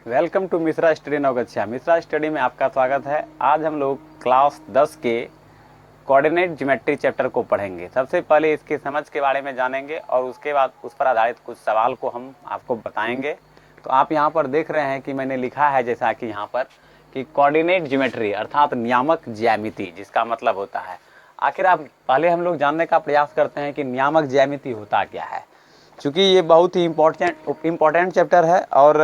Welcome to Mishra study Navgachhia. Mishra study में आपका स्वागत है। आज हम लोग क्लास 10 के कोऑर्डिनेट ज्योमेट्री चैप्टर को पढ़ेंगे। सबसे पहले इसकी समझ के बारे में जानेंगे और उसके बाद उस पर आधारित कुछ सवाल को हम आपको बताएंगे। तो आप यहाँ पर देख रहे हैं कि मैंने लिखा है जैसा कि यहाँ पर कि कोऑर्डिनेट ज्योमेट्री अर्थात नियामक ज्यामिति, जिसका मतलब होता है आखिर आप पहले हम लोग जानने का प्रयास करते हैं कि नियामक ज्यामिति होता क्या है, क्योंकि ये बहुत ही इम्पोर्टेंट चैप्टर है और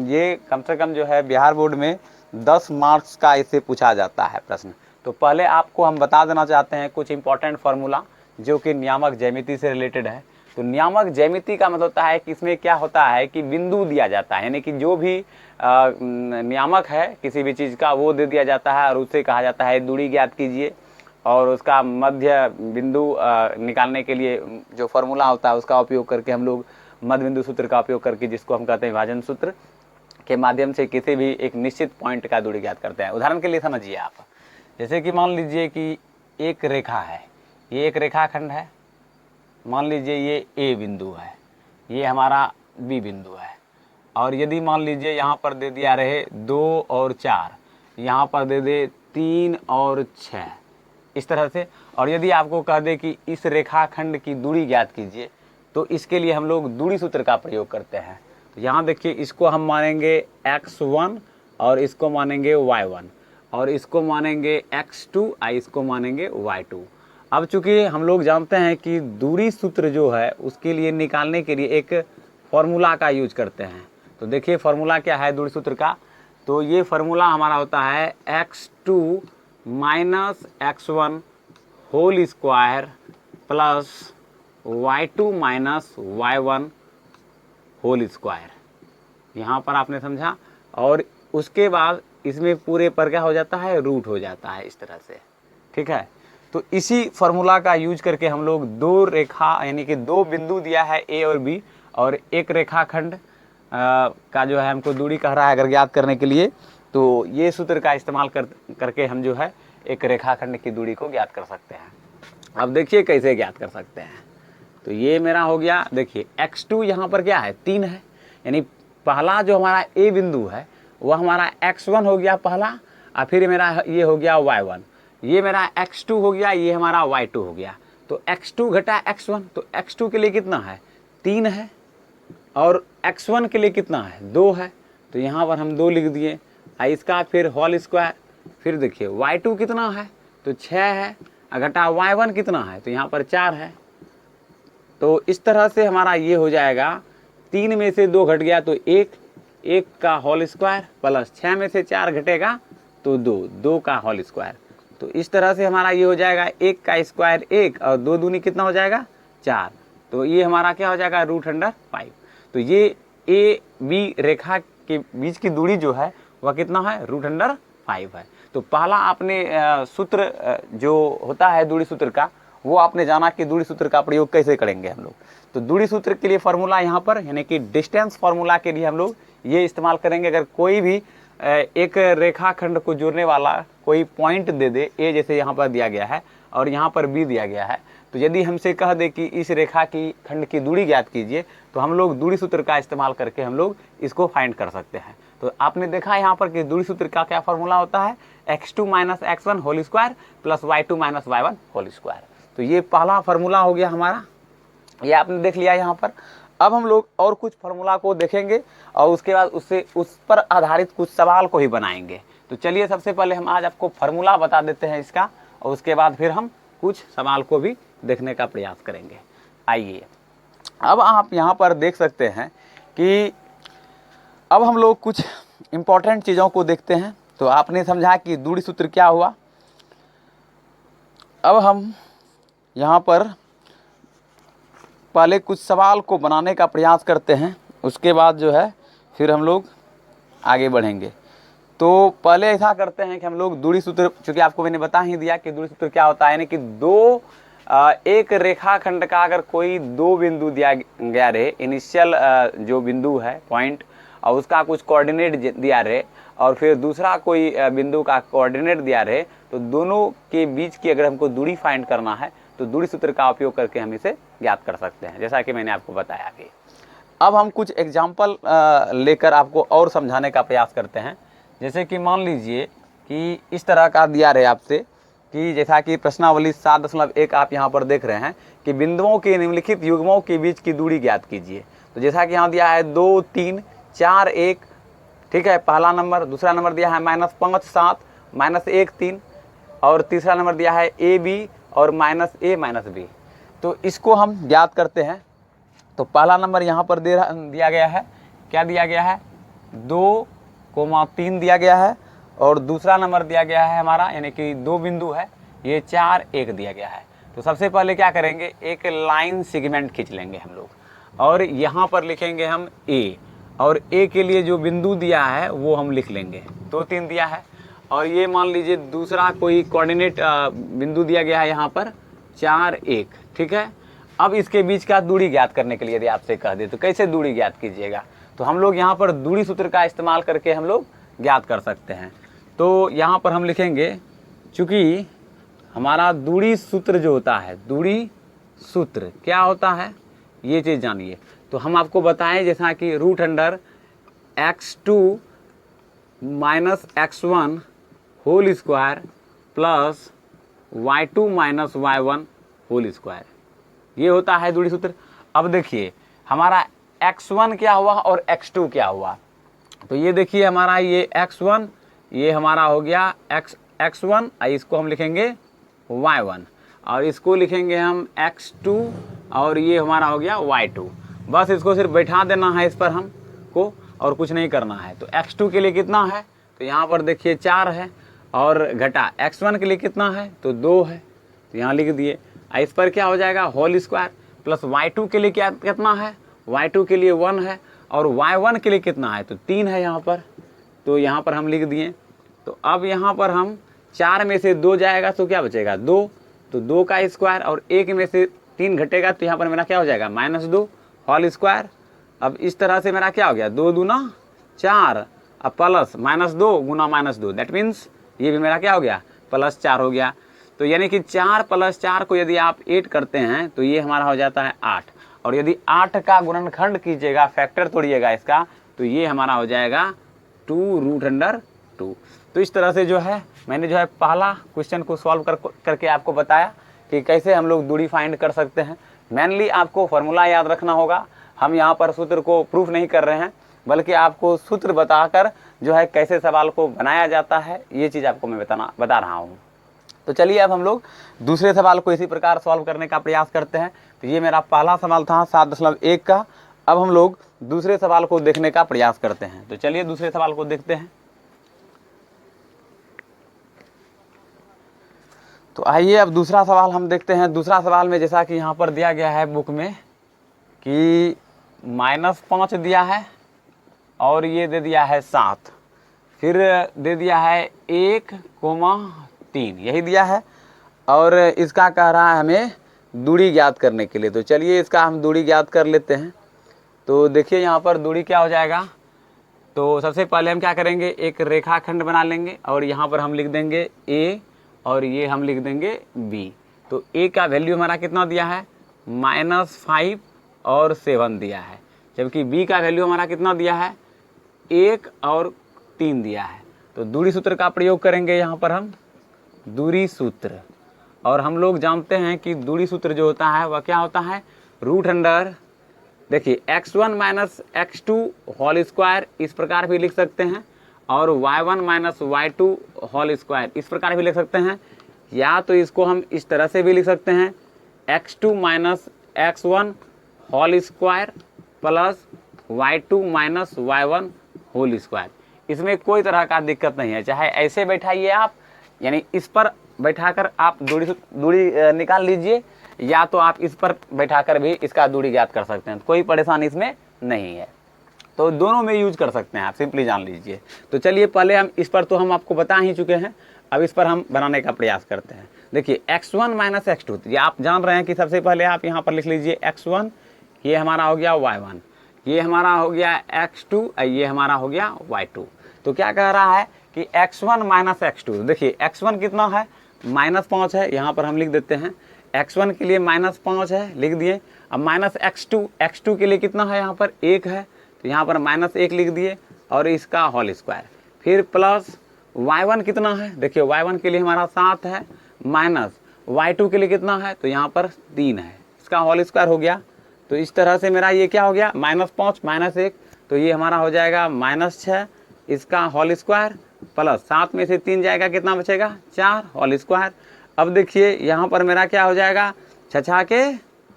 ये कम से कम जो है बिहार बोर्ड में 10 मार्क्स का इससे पूछा जाता है प्रश्न। तो पहले आपको हम बता देना चाहते हैं कुछ इम्पोर्टेंट फार्मूला जो कि नियामक ज्यामिति से रिलेटेड है। तो नियामक ज्यामिति का मतलब होता है कि इसमें क्या होता है कि बिंदु दिया जाता है, यानी कि जो भी नियामक है किसी भी चीज़ का वो दे दिया जाता है और उससे कहा जाता है दूरी ज्ञात कीजिए, और उसका मध्य बिंदु निकालने के लिए जो फार्मूला होता है उसका उपयोग करके हम लोग मध्य बिंदु सूत्र का उपयोग करके, जिसको हम कहते हैं विभाजन सूत्र के माध्यम से किसी भी एक निश्चित पॉइंट का दूरी ज्ञात करते हैं। उदाहरण के लिए समझिए आप, जैसे कि मान लीजिए कि एक रेखा है, ये एक रेखाखंड है, मान लीजिए ये ए बिंदु है, ये हमारा बी बिंदु है, और यदि मान लीजिए यहाँ पर दे दिया रहे 2 और 4, यहाँ पर दे दे 3 और 6, इस तरह से। और यदि आपको कह दे कि इस रेखाखंड की दूरी ज्ञात कीजिए, तो इसके लिए हम लोग दूरी सूत्र का प्रयोग करते हैं। तो यहाँ देखिए, इसको हम मानेंगे x1 और इसको मानेंगे y1 और इसको मानेंगे x2 और इसको मानेंगे y2। अब चूंकि हम लोग जानते हैं कि दूरी सूत्र जो है उसके लिए निकालने के लिए एक फॉर्मूला का यूज करते हैं। तो देखिए फार्मूला क्या है दूरी सूत्र का, तो ये फार्मूला हमारा होता है x2 minus x1 whole square plus y2 minus y1 whole square. यहाँ पर आपने समझा, और उसके बाद इसमें पूरे पर क्या हो जाता है, रूट हो जाता है इस तरह से, ठीक है। तो इसी फार्मूला का यूज करके हम लोग दो रेखा यानी कि दो बिंदु दिया है ए और बी, और एक रेखाखंड का जो है हमको दूरी कह रहा है अगर ज्ञात करने के लिए, तो ये सूत्र का इस्तेमाल करके हम जो है एक रेखाखंड की दूरी को ज्ञात कर सकते हैं। अब देखिए कैसे ज्ञात कर सकते हैं। तो ये मेरा हो गया, देखिए x2 यहाँ पर क्या है, 3 है, यानी पहला जो हमारा ए बिंदु है वह हमारा x1 हो गया पहला, और फिर मेरा ये हो गया y1, ये मेरा x2 हो गया, ये हमारा y2 हो गया। तो x2 घटा x1, तो x2 के लिए कितना है, 3 है, और x1 के लिए कितना है, 2 है, तो यहाँ पर हम 2 लिख दिए। इसका फिर होल स्क्वायर, फिर देखिए y2 कितना है, तो 6 है, घटा y1 कितना है, तो यहाँ पर 4 है। तो इस तरह से हमारा ये हो जाएगा, 3 में से 2 घट गया तो 1 का होल स्क्वायर प्लस 6 में से 4 घटेगा तो 2 का होल स्क्वायर। तो इस तरह से हमारा ये हो जाएगा 1 का स्क्वायर 1 और 2 दूनी कितना हो जाएगा, 4। तो ये हमारा क्या हो जाएगा, √5। तो ये ए बी रेखा के बीच की दूरी जो है वह कितना है, √5 है। तो पहला आपने सूत्र जो होता है दूरी सूत्र का, वो आपने जाना कि दूरी सूत्र का प्रयोग कैसे करेंगे हम लोग। तो दूरी सूत्र के लिए फार्मूला यहाँ पर यानी कि डिस्टेंस फार्मूला के लिए हम लोग ये इस्तेमाल करेंगे। अगर कोई भी एक रेखाखंड को जोड़ने वाला कोई पॉइंट दे दे, ए जैसे यहाँ पर दिया गया है और यहाँ पर बी दिया गया है, तो यदि हमसे कह दे कि इस रेखा की खंड की दूरी ज्ञात कीजिए, तो हम लोग दूरी सूत्र का इस्तेमाल करके हम लोग इसको फाइंड कर सकते हैं। तो आपने देखा यहाँ पर कि दूरी सूत्र का क्या फार्मूला होता है, x2 minus x1 whole square plus y2 minus y1 whole square. तो ये पहला फार्मूला हो गया हमारा, ये आपने देख लिया यहाँ पर। अब हम लोग और कुछ फार्मूला को देखेंगे और उसके बाद उस पर आधारित कुछ सवाल को ही बनाएंगे। तो चलिए सबसे पहले हम आज आपको फार्मूला बता देते हैं इसका, और उसके बाद फिर हम कुछ सवाल को भी देखने का प्रयास करेंगे। आइए, अब आप यहाँ पर देख सकते हैं कि अब हम लोग कुछ इम्पोर्टेंट चीज़ों को देखते हैं। तो आपने समझा कि दूरी सूत्र क्या हुआ। अब हम यहाँ पर पहले कुछ सवाल को बनाने का प्रयास करते हैं, उसके बाद जो है फिर हम लोग आगे बढ़ेंगे। तो पहले ऐसा करते हैं कि हम लोग दूरी सूत्र, चूँकि आपको मैंने बता ही दिया कि दूरी सूत्र क्या होता है, यानी कि एक रेखाखंड का अगर कोई 2 बिंदु दिया गया रहे, इनिशियल जो बिंदु है पॉइंट, और उसका कुछ कोऑर्डिनेट दिया रहे, और फिर दूसरा कोई बिंदु का कोऑर्डिनेट दिया रहे, तो दोनों के बीच की अगर हमको दूरी फाइंड करना है तो दूरी सूत्र का उपयोग करके हम इसे ज्ञात कर सकते हैं, जैसा कि मैंने आपको बताया अभी। अब हम कुछ एग्जाम्पल लेकर आपको और समझाने का प्रयास करते हैं। जैसे कि मान लीजिए कि इस तरह का दिया रहे आपसे कि जैसा कि प्रश्नावली 7.1 आप यहाँ पर देख रहे हैं कि बिंदुओं के निम्नलिखित युग्मों के बीच की दूरी ज्ञात कीजिए। तो जैसा कि यहाँ दिया है 2, 3, 4, 1, ठीक है, पहला नंबर। दूसरा नंबर दिया है -5, 7, -1, 3, और तीसरा नंबर दिया है AB और -A -B। तो इसको हम ज्ञात करते हैं। तो पहला नंबर यहाँ पर दिया गया है, क्या दिया गया है, 2,3 दिया गया है, और दूसरा नंबर दिया गया है हमारा, यानी कि 2 बिंदु है, ये 4, 1 दिया गया है। तो सबसे पहले क्या करेंगे, एक लाइन सेगमेंट खींच लेंगे हम लोग, और यहाँ पर लिखेंगे हम A, और A के लिए जो बिंदु दिया है वो हम लिख लेंगे, 2, 3 दिया है। और ये मान लीजिए दूसरा कोई कोऑर्डिनेट बिंदु दिया गया है यहाँ पर 4, 1, ठीक है। अब इसके बीच का दूरी ज्ञात करने के लिए यदि आपसे कह दे तो कैसे दूरी ज्ञात कीजिएगा, तो हम लोग यहाँ पर दूरी सूत्र का इस्तेमाल करके हम लोग ज्ञात कर सकते हैं। तो यहाँ पर हम लिखेंगे, चूँकि हमारा दूरी सूत्र जो होता है, दूरी सूत्र क्या होता है ये चीज़ जानिए। तो हम आपको बताएं जैसा कि √x2 - x1 whole square plus y2 - y1 whole square, ये होता है दूरी सूत्र। अब देखिए हमारा x1 क्या हुआ और x2 क्या हुआ। तो ये देखिए हमारा ये x1, ये हमारा हो गया x1, इसको हम लिखेंगे y1, और इसको लिखेंगे हम x2, और ये हमारा हो गया y2। बस इसको सिर्फ बैठा देना है इस पर हमको, और कुछ नहीं करना है। तो x2 के लिए कितना है, तो यहाँ पर देखिए 4 है, और घटा x1 के लिए कितना है, तो 2 है, तो यहाँ लिख दिए। इस पर क्या हो जाएगा, होल स्क्वायर, प्लस y2 के लिए कितना है, y2 के लिए 1 है, और y1 के लिए कितना है, तो 3 है यहाँ पर, तो यहाँ पर हम लिख दिए। तो अब यहाँ पर हम 4 में से 2 जाएगा तो क्या बचेगा, 2, तो 2 का स्क्वायर, और 1 में से 3 घटेगा तो यहाँ पर मेरा क्या हो जाएगा, -2 होल स्क्वायर। अब इस तरह से मेरा क्या हो गया, 2 दूना 4, अब प्लस -2 गुना -2, दैट मीन्स ये भी मेरा क्या हो गया, +4 हो गया। तो यानी कि 4 + 4 को यदि आप 8 करते हैं तो ये हमारा हो जाता है 8, और यदि 8 का गुणनखंड कीजिएगा, फैक्टर तोड़िएगा इसका, तो ये हमारा हो जाएगा 2√2। तो इस तरह से जो है मैंने जो है पहला क्वेश्चन को सॉल्व करके आपको बताया कि कैसे हम लोग दूरी फाइंड कर सकते हैं। मेनली आपको फार्मूला याद रखना होगा। हम यहाँ पर सूत्र को प्रूफ नहीं कर रहे हैं, बल्कि आपको सूत्र बताकर जो है कैसे सवाल को बनाया जाता है, ये चीज़ आपको मैं बता रहा हूँ। तो चलिए अब हम लोग दूसरे सवाल को इसी प्रकार सॉल्व करने का प्रयास करते हैं। तो ये मेरा पहला सवाल था 7.1 का। अब हम लोग दूसरे सवाल को देखने का प्रयास करते हैं। तो चलिए दूसरे सवाल को देखते हैं। तो आइए अब दूसरा सवाल हम देखते हैं। दूसरा सवाल में जैसा कि यहाँ पर दिया गया है बुक में कि -5 दिया है, और ये दे दिया है 7, फिर दे दिया है 1,3, यही दिया है, और इसका कह रहा है हमें दूरी ज्ञात करने के लिए। तो चलिए इसका हम दूरी ज्ञात कर लेते हैं। तो देखिए यहाँ पर दूरी क्या हो जाएगा। तो सबसे पहले हम क्या करेंगे, एक रेखाखंड बना लेंगे, और यहाँ पर हम लिख देंगे A, और ये हम लिख देंगे B। तो A का वैल्यू हमारा कितना दिया है, -5 और 7 दिया है, जबकि B का वैल्यू हमारा कितना दिया है, 1 और 3 दिया है। तो दूरी सूत्र का प्रयोग करेंगे यहाँ पर हम, दूरी सूत्र। और हम लोग जानते हैं कि दूरी सूत्र जो होता है वह क्या होता है, √, देखिए x1 - x2 होल स्क्वायर इस प्रकार भी लिख सकते हैं, और y1 - y2 होल स्क्वायर इस प्रकार भी लिख सकते हैं, या तो इसको हम इस तरह से भी लिख सकते हैं, x2 - x1 whole square plus y2 - y1 whole square. इसमें कोई तरह का दिक्कत नहीं है, चाहे ऐसे बैठाइए आप, यानी इस पर बैठाकर आप दूरी निकाल लीजिए, या तो आप इस पर बैठाकर भी इसका दूरी ज्ञात कर सकते हैं, कोई परेशानी इसमें नहीं है। तो दोनों में यूज कर सकते हैं आप, सिंपली जान लीजिए। तो चलिए पहले हम इस पर तो हम आपको बता ही चुके हैं, अब इस पर हम बनाने का प्रयास करते हैं। देखिए x1 - x2, ये आप जान रहे हैं कि सबसे पहले आप यहाँ पर लिख लीजिए x1, ये हमारा हो गया y1, ये हमारा हो गया x2, ये हमारा हो गया y2। तो क्या कह रहा है कि x1 - x2, देखिए x1 कितना है, -5 है, यहाँ पर हम लिख देते हैं x1 के लिए -5 है, लिख दिए, अब माइनस x2 के लिए कितना है यहाँ पर 1 है, तो यहाँ पर -1 लिख दिए और इसका होल स्क्वायर, फिर प्लस y1 कितना है, देखिए y1 के लिए हमारा 7 है, माइनस y2 के लिए कितना है, तो यहाँ पर 3 है, इसका होल स्क्वायर हो गया। तो इस तरह से मेरा ये क्या हो गया, -5 -1, तो ये हमारा हो जाएगा -6, इसका होल स्क्वायर प्लस 7 में से 3 जाएगा, कितना बचेगा 4 होल स्क्वायर। अब देखिए यहाँ पर मेरा क्या हो जाएगा, 6 के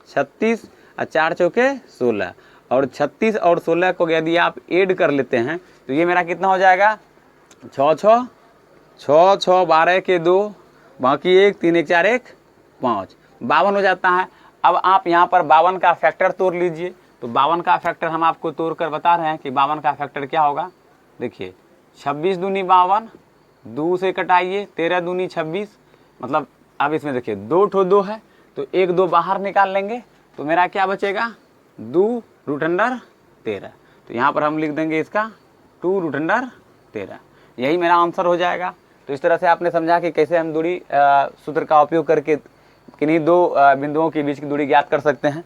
36 और 4 चौके 16, और 36 और 16 को यदि आप ऐड कर लेते हैं तो ये मेरा कितना हो जाएगा, 6 6 6 6 12 के 2, बाकी 1 3 1 4 1 5, 52 हो जाता है। अब आप यहाँ पर 52 का फैक्टर तोड़ लीजिए, तो 52 का फैक्टर हम आपको तोड़ कर बता रहे हैं कि 52 का फैक्टर क्या होगा। देखिए 26 दूनी 52, 2 से कटाइए, 13 दूनी 26, मतलब अब इसमें देखिए 2 ठो 2 है, तो 1 2 बाहर निकाल लेंगे, तो मेरा क्या बचेगा 2√13, तो यहाँ पर हम लिख देंगे इसका 2√13, यही मेरा आंसर हो जाएगा। तो इस तरह से आपने समझा कि कैसे हम दूरी सूत्र का उपयोग करके किन्हीं दो बिंदुओं के बीच की दूरी ज्ञात कर सकते हैं।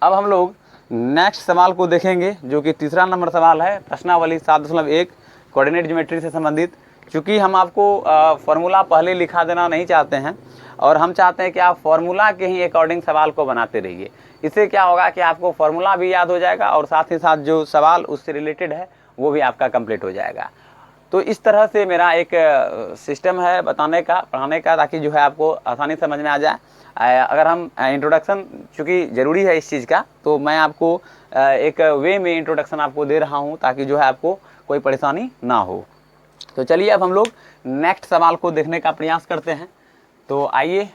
अब हम लोग नेक्स्ट सवाल को देखेंगे, जो कि तीसरा नंबर सवाल है प्रश्नावली 7.1 कोऑर्डिनेट ज्योमेट्री से संबंधित। चूँकि हम आपको फॉर्मूला पहले लिखा देना नहीं चाहते हैं और हम चाहते हैं कि आप फॉर्मूला के ही अकॉर्डिंग सवाल को बनाते रहिए। इससे क्या होगा कि आपको फॉर्मूला भी याद हो जाएगा और साथ ही साथ जो सवाल उससे रिलेटेड है वो भी आपका कंप्लीट हो जाएगा। तो इस तरह से मेरा एक सिस्टम है बताने का, पढ़ाने का, ताकि जो है आपको आसानी समझ में आ जाए। अगर हम इंट्रोडक्शन, चूँकि ज़रूरी है इस चीज़ का, तो मैं आपको एक वे में इंट्रोडक्शन आपको दे रहा हूँ ताकि जो है आपको कोई परेशानी ना हो। तो चलिए अब हम लोग नेक्स्ट सवाल को देखने का प्रयास करते हैं। तो आइए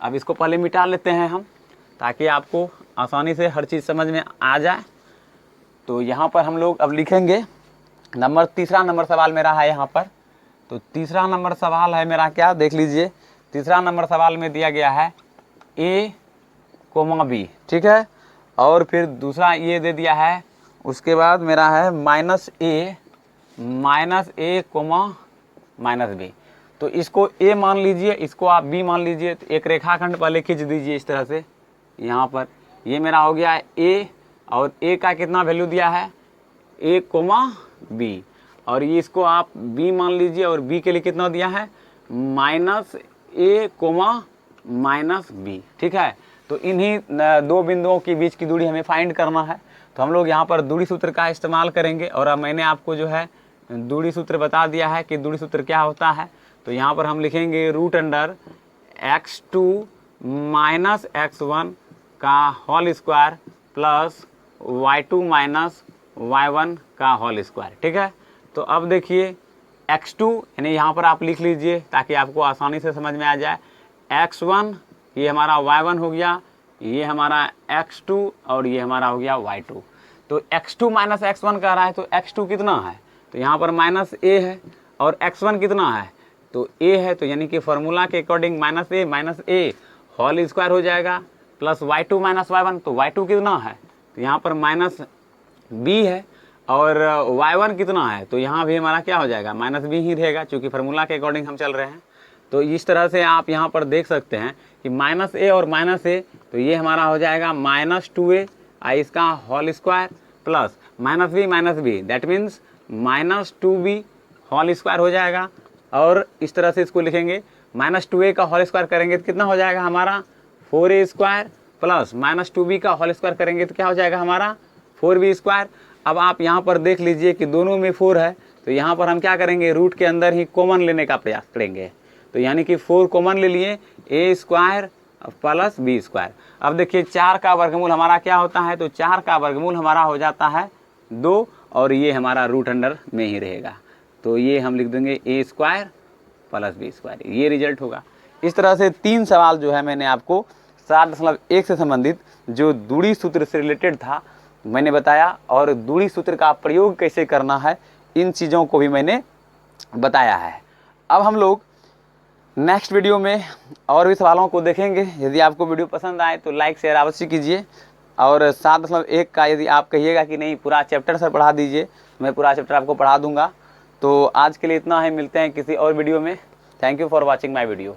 अब इसको पहले मिटा लेते हैं हम, ताकि आपको आसानी से हर चीज़ समझ में आ जाए। तो यहाँ पर हम लोग अब लिखेंगे तीसरा नंबर सवाल मेरा है यहाँ पर। तो तीसरा नंबर सवाल है मेरा क्या, देख लीजिए। तीसरा नंबर सवाल में दिया गया है a, b, ठीक है, और फिर दूसरा ये दे दिया है, उसके बाद मेरा है -a, -b। तो इसको a मान लीजिए, इसको आप b मान लीजिए। तो एक रेखाखंड पहले खींच दीजिए इस तरह से, यहाँ पर ये मेरा हो गया है a, और a का कितना वैल्यू दिया है a, b, और ये इसको आप b मान लीजिए, और b के लिए कितना दिया है -a, -b, ठीक है। तो इन्हीं दो बिंदुओं के बीच की दूरी हमें फाइंड करना है। तो हम लोग यहाँ पर दूरी सूत्र का इस्तेमाल करेंगे, और अब मैंने आपको जो है दूरी सूत्र बता दिया है कि दूरी सूत्र क्या होता है। तो यहाँ पर हम लिखेंगे √x2 - x1 का whole square plus y2 - y1 का होल स्क्वायर, ठीक है। तो अब देखिए x2 यानी यहाँ पर आप लिख लीजिए ताकि आपको आसानी से समझ में आ जाए। x1 ये हमारा y1 हो गया, ये हमारा x2, और ये हमारा हो गया y2। तो x2 - x1 कह रहा है, तो x2 कितना है, तो यहाँ पर -a है, और x1 कितना है, तो a है। तो यानी कि फॉर्मूला के अकॉर्डिंग -a होल स्क्वायर हो जाएगा, प्लस y2 - y1, तो y2 कितना है, तो यहाँ पर -b है, और y1 कितना है, तो यहाँ भी हमारा क्या हो जाएगा -b ही रहेगा, क्योंकि फार्मूला के अकॉर्डिंग हम चल रहे हैं। तो इस तरह से आप यहाँ पर देख सकते हैं कि -a और -a, तो ये हमारा हो जाएगा -2a इसका whole square plus -b, that means -2b whole square हो जाएगा। और इस तरह से इसको लिखेंगे, -2a का होल स्क्वायर करेंगे तो कितना हो जाएगा हमारा 4a स्क्वायर, प्लस -2b का होल स्क्वायर करेंगे तो क्या हो जाएगा हमारा 4b स्क्वायर। अब आप यहाँ पर देख लीजिए कि दोनों में 4 है, तो यहाँ पर हम क्या करेंगे, रूट के अंदर ही कॉमन लेने का प्रयास करेंगे। तो यानी कि 4 कॉमन ले लिए, a square plus b square. अब देखिए 4 का वर्गमूल हमारा क्या होता है, तो 4 का वर्गमूल हमारा हो जाता है 2, और ये हमारा रूट अंडर में ही रहेगा। तो ये हम लिख देंगे a square plus b square, ये रिजल्ट होगा। इस तरह से 3 सवाल जो है मैंने आपको 7.1 से संबंधित जो दूरी सूत्र से रिलेटेड था मैंने बताया, और दूरी सूत्र का प्रयोग कैसे करना है इन चीज़ों को भी मैंने बताया है। अब हम लोग नेक्स्ट वीडियो में और भी सवालों को देखेंगे। यदि आपको वीडियो पसंद आए तो लाइक शेयर अवश्य कीजिए, और 7.1 का यदि आप कहिएगा कि नहीं पूरा चैप्टर सर पढ़ा दीजिए, मैं पूरा चैप्टर आपको पढ़ा दूंगा। तो आज के लिए इतना है, मिलते हैं किसी और वीडियो में। Thank you for watching my video.